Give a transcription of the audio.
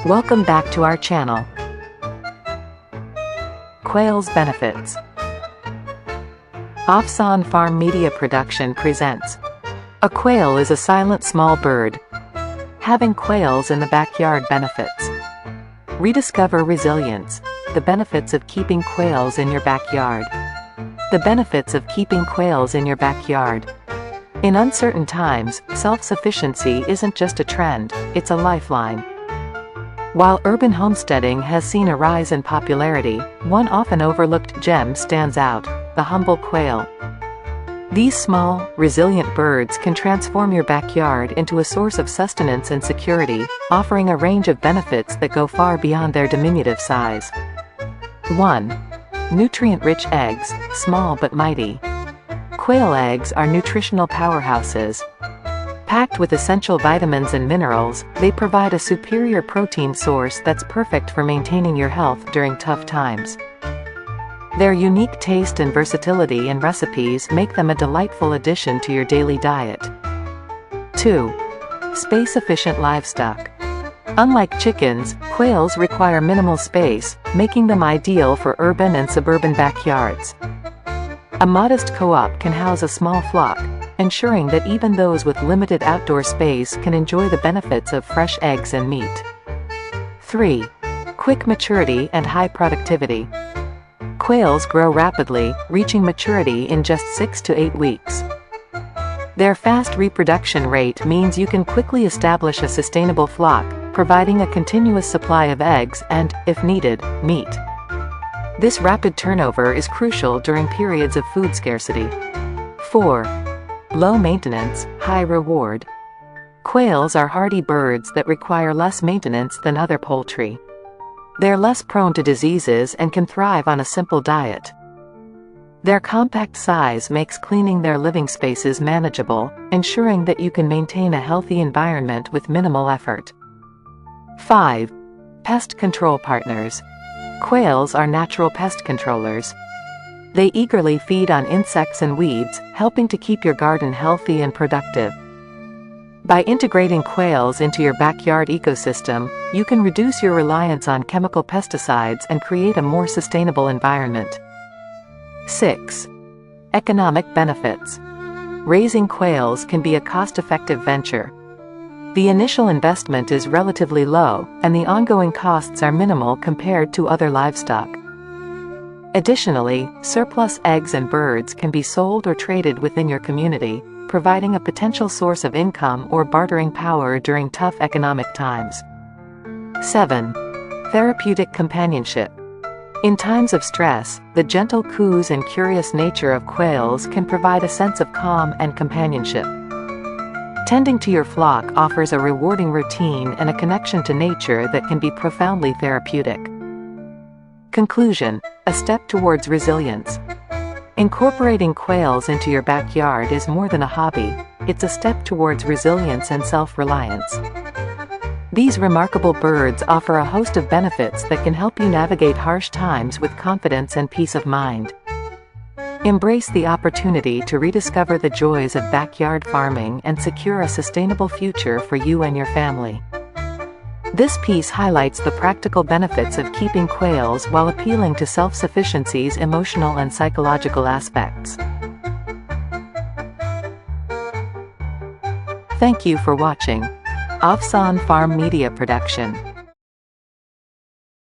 Welcome back to our channel. Quails benefits. Afsan Farm Media Production presents. A quail is a silent small bird. Having quails in the backyard benefits. Rediscover resilience. The benefits of keeping quails in your backyard. The benefits of keeping quails in your backyard. In uncertain times, self-sufficiency isn't just a trend, it's a lifeline. While urban homesteading has seen a rise in popularity, one often overlooked gem stands out: the humble quail. These small, resilient birds can transform your backyard into a source of sustenance and security, offering a range of benefits that go far beyond their diminutive size. 1. Nutrient-rich eggs, small but mighty. Quail eggs are nutritional powerhouses. Packed with essential vitamins and minerals, they provide a superior protein source that's perfect for maintaining your health during tough times. Their unique taste and versatility in recipes make them a delightful addition to your daily diet. 2. Space-efficient livestock. Unlike chickens, quails require minimal space, making them ideal for urban and suburban backyards. A modest co-op can house a small flock, ensuring that even those with limited outdoor space can enjoy the benefits of fresh eggs and meat. 3. Quick maturity and high productivity. Quails grow rapidly, reaching maturity in just 6 to 8 weeks. Their fast reproduction rate means you can quickly establish a sustainable flock, providing a continuous supply of eggs and, if needed, meat. This rapid turnover is crucial during periods of food scarcity. 4. Low maintenance, high reward. Quails are hardy birds that require less maintenance than other poultry. They're less prone to diseases and can thrive on a simple diet. Their compact size makes cleaning their living spaces manageable, ensuring that you can maintain a healthy environment with minimal effort. 5. Pest control partners. Quails are natural pest controllers. They eagerly feed on insects and weeds, helping to keep your garden healthy and productive. By integrating quails into your backyard ecosystem, you can reduce your reliance on chemical pesticides and create a more sustainable environment. 6. Economic benefits. Raising quails can be a cost-effective venture. The initial investment is relatively low, and the ongoing costs are minimal compared to other livestock. Additionally, surplus eggs and birds can be sold or traded within your community, providing a potential source of income or bartering power during tough economic times. 7. Therapeutic companionship. In times of stress, the gentle coos and curious nature of quails can provide a sense of calm and companionship. Tending to your flock offers a rewarding routine and a connection to nature that can be profoundly therapeutic. Conclusion: a step towards resilience. Incorporating quails into your backyard is more than a hobby, it's a step towards resilience and self-reliance. These remarkable birds offer a host of benefits that can help you navigate harsh times with confidence and peace of mind. Embrace the opportunity to rediscover the joys of backyard farming and secure a sustainable future for you and your family. This piece highlights the practical benefits of keeping quails while appealing to self-sufficiency's emotional and psychological aspects. Thank you for watching. Afsan Farm Media Production.